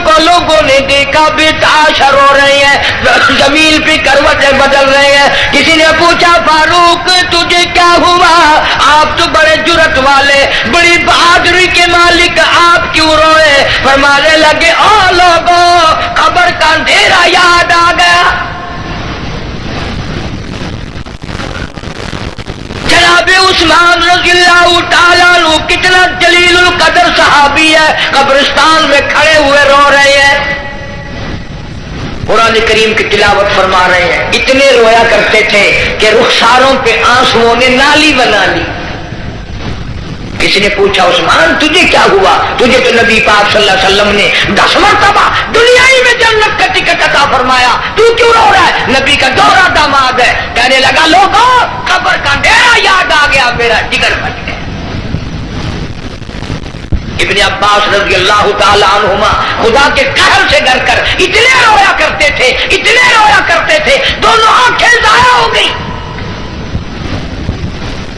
کو لوگوں نے دیکھا بتعاشر ہو رہے ہیں، زمین پہ کروٹیں بدل رہے ہیں. کسی نے پوچھا فاروق تجھے کیا ہوا؟ آپ تو بڑے جرأت والے، بڑی بہادری کے مالک، آپ کیوں روئے؟ فرمانے لگے او لوگوں، قبر کا اندھیرا یاد آ گیا. جناب عثمان رضی اللہ تعالیٰ عنہ کتنا جلیل القدر صحابی ہے، قبرستان میں کھڑے ہوئے رو رہے ہیں، قرآن کریم کی تلاوت فرما رہے ہیں. اتنے رویا کرتے تھے کہ رخساروں پہ آنسوؤں نے نالی بنا لی. کسی نے پوچھا عثمان تجھے کیا ہوا؟ تجھے تو نبی پاک صلی اللہ علیہ وسلم نے 10 مرتبہ دنیائی میں جنت کا ٹکٹ عطا فرمایا، تو کیوں رو رہا ہے؟ نبی کا دوہرا داماد ہے. کہنے لگا لوگوں، قبر کا اندھیرا یاد آ گیا، میرا جگر پھٹ گیا. ابن عباس رضی اللہ تعالی عنہما خدا کے قہر سے ڈر کر اتنے رویا کرتے تھے، اتنے رویا کرتے تھے، دونوں آنکھیں ضائع ہو گئی،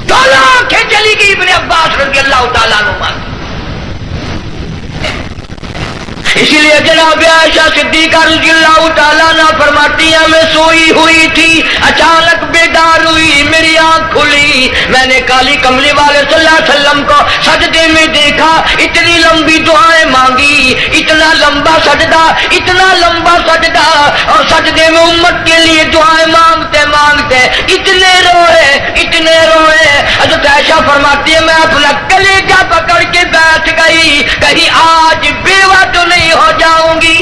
دونوں آنکھیں چلی گئی ابن عباس رضی اللہ تعالیٰ عنہما. اسی لیے جناب عائشہ صدیقہ رضی اللہ تعالیٰ عنہ فرماتی ہیں میں سوئی ہوئی تھی، اچانک بیدار ہوئی، میری آنکھ کھلی، میں نے کالی کملی والے صلی اللہ علیہ وسلم کو سجدے میں دیکھا، اتنی لمبی دعائیں مانگی، اتنا لمبا سجدہ، اتنا لمبا سجدہ، اور سجدے میں امت کے لیے دعائیں مانگتے مانگتے اتنے روئے، اتنے روئے. حضرت عائشہ فرماتی ہے میں اپنا کلیجہ پکڑ کے بیٹھ گئی، کہیں آج بیوہ تو نہیں ہو جاؤں گی.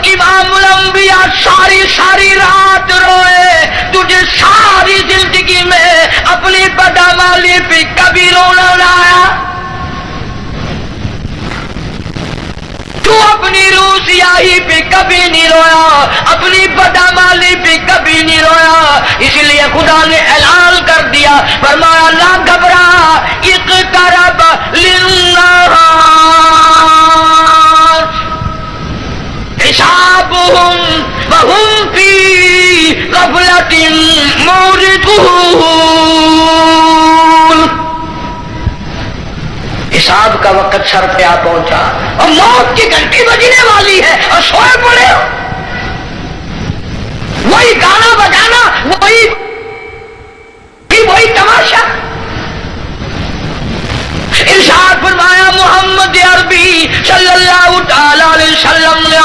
امام الانبیاء ساری رات روئے، تجھے ساری زندگی میں اپنی بدعمالی پہ کبھی رونا نہ آیا، تو اپنی روح سیاہی پہ کبھی نہیں رویا، اپنی بدعمالی پہ کبھی نہیں رویا. اس لیے خدا نے اعلان کر دیا، فرمایا نہ گھبرا، اقترب للناس حسابهم وهم في غفلة معرضون. حساب کا وقت سر پہ آ پہنچا اور موت کی گھنٹی بجنے والی ہے اور سوئے پڑے ہو. وہی گانا بجانا، وہی تماشا. ارشاد فرمایا محمد عربی صلی اللہ تعالی علیہ وسلم نے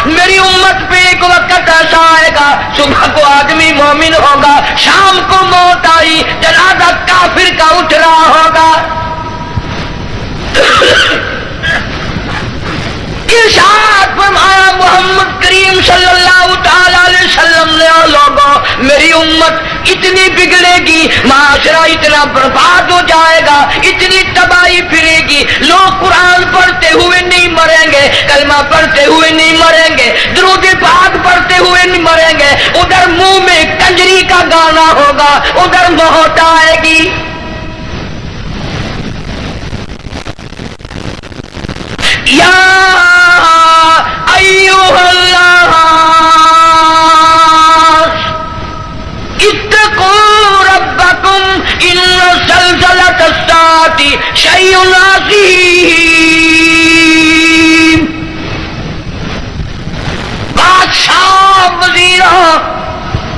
میری امت پہ ایک وقت ایسا آئے گا، صبح کو آدمی مومن ہوگا، شام کو موت آئی جنازہ کافر کا اٹھ رہا ہوگا. ارشاد فرمایا محمد کریم صلی اللہ تعالی علیہ وسلم نے لوگوں میری امت اتنی بگڑے گی، معاشرہ اتنا برباد ہو جائے گا، اتنی تباہی پھرے گی، لوگ قرآن پڑھتے ہوئے نہیں مریں گے، کلمہ پڑھتے ہوئے نہیں مریں گے، درود پاک پڑھتے ہوئے نہیں مریں گے، ادھر منہ میں کنجری کا گانا ہوگا، ادھر موت آئے گی. یا ایھا الناس اتقوا ربکم ان زلزلۃ الساعۃ شیء عظیم. بادشاہ، وزیروں،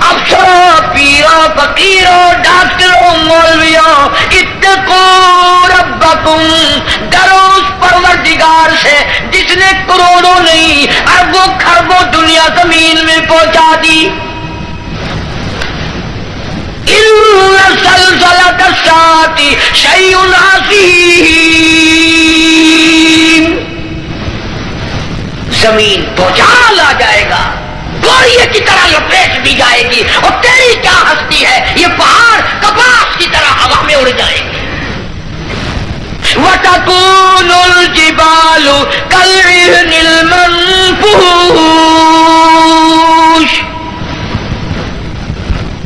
افسروں، پیروں، فقیروں، ڈاکٹروں، مولویوں، اتقوا ربکم، ڈرو اس پروردگار سے جس نے کروڑوں نہیں اربوں خربوں دنیا زمین میں پہنچا دی. ان زلزلۃ الساعۃ شیء عظیم. زمین بھوچال آ جائے گا، گوریے کی طرح لپیٹ دی جائے گی، اور تیری کیا ہستی ہے، یہ پہاڑ کپاس کی طرح ہوا میں اڑ جائیں گے. وَتَكُونُ الْجِبَالُ كَالْعِهْنِ الْمَنفُوشِ.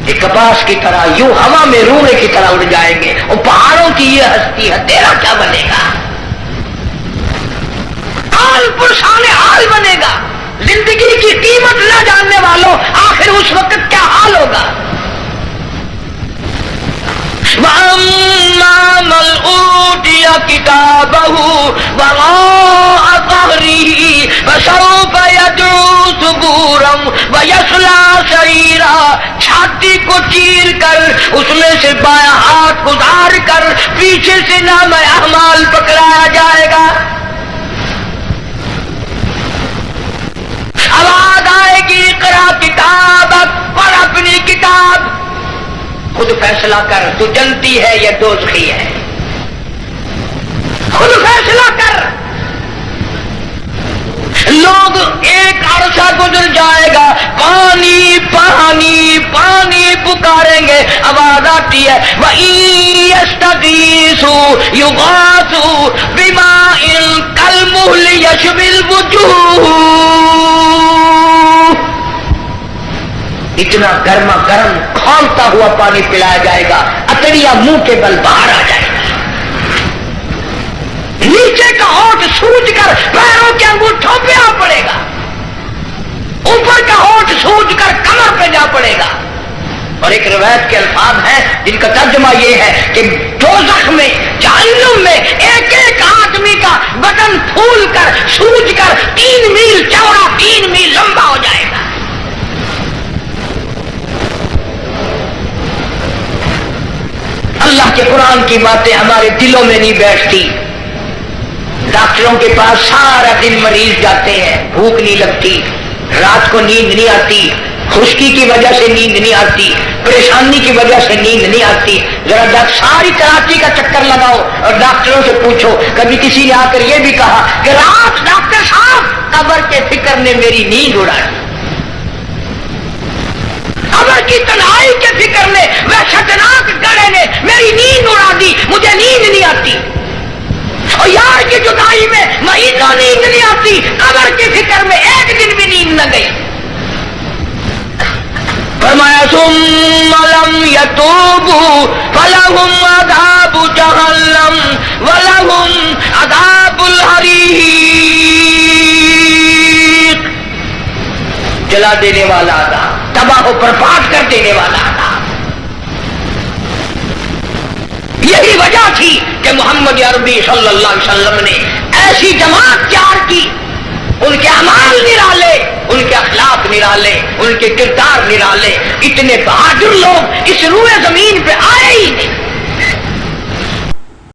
یہ کپاس کی طرح یوں ہوا میں روئے کی طرح اڑ جائیں گے، اور پہاڑوں کی یہ ہستی ہے، تیرا کیا بنے گا؟ حال پرسان حال بنے گا. زندگی کی قیمت نہ جاننے والوں آخر اس وقت کیا حال ہوگا؟ وَأَمَّا مَنْ أُوتِيَ اوتي كتابه وراء ظهره فسوف يدعو ثبورا ويصلى سعيرا. چھاتی کو چیر کر اس میں سے بایاں ہاتھ گزار کر پیچھے سے نام اعمال پکڑایا جائے گا. آواز آئے گی اقرا کتابک، پڑھ اپنی کتاب، خود فیصلہ کر تو جنتی ہے یا دوزخی ہے، خود فیصلہ کر. لوگ ایک عرصہ گزر جائے گا، پانی پانی پانی پکاریں گے، آواز آتی ہے وَإِن يَسْتَغِيثُوا يُغَاثُوا بِمَاءٍ كَالْمُهْلِ يَشْوِي الْوُجُوهَ. اتنا گرما گرم کھولتا ہوا پانی پلایا جائے گا، اتڑیا منہ کے بل باہر آ جائے گا، نیچے کا ہونٹ سوج کر پیروں کے انگوٹھوں پہ آ پڑے گا، اوپر کا ہونٹ سوج کر کمر پہ جا پڑے گا. اور ایک روایت کے الفاظ ہیں جن کا ترجمہ یہ ہے کہ دوزخ میں، جہنم میں ایک ایک آدمی کا بدن پھول کر سوج کر 3 میل چوڑا 3 میل لمبا ہو جائے گا. اللہ کے قرآن کی باتیں ہمارے دلوں میں نہیں بیٹھتی. ڈاکٹروں کے پاس سارا دن مریض جاتے ہیں، بھوک نہیں لگتی، رات کو نیند نہیں آتی، خشکی کی وجہ سے نیند نہیں آتی، پریشانی کی وجہ سے نیند نہیں آتی. ذرا ساری کراچی کا چکر لگاؤ اور ڈاکٹروں سے پوچھو، کبھی کسی نے آ کر یہ بھی کہا کہ رات ڈاکٹر صاحب قبر کے فکر نے میری نیند اڑا دی، قبر کی تنہائی کے فکر نے، وحشتناک گڑھے نے میری نیند اڑا دی، مجھے نیند نہیں آتی. اور یار کی جدائی میں مہینوں نیند نہیں آتی، قبر کی فکر میں ایک دن بھی نیند نہ گئی. فرمایا ثم لم يتوبوا فلهم عذاب جہنم ولهم عذاب الحریق. جلا دینے والا عذاب، تباہ و برباد کر دینے والا عذاب. یہی وجہ تھی کہ محمد عربی صلی اللہ علیہ وسلم نے ایسی جماعت تیار کی، ان کے اعمال نرالے، ان کے اخلاق نرالے، ان کے کردار نرالے، اتنے بہادر لوگ اس روئے زمین پہ آئے ہی نہیں.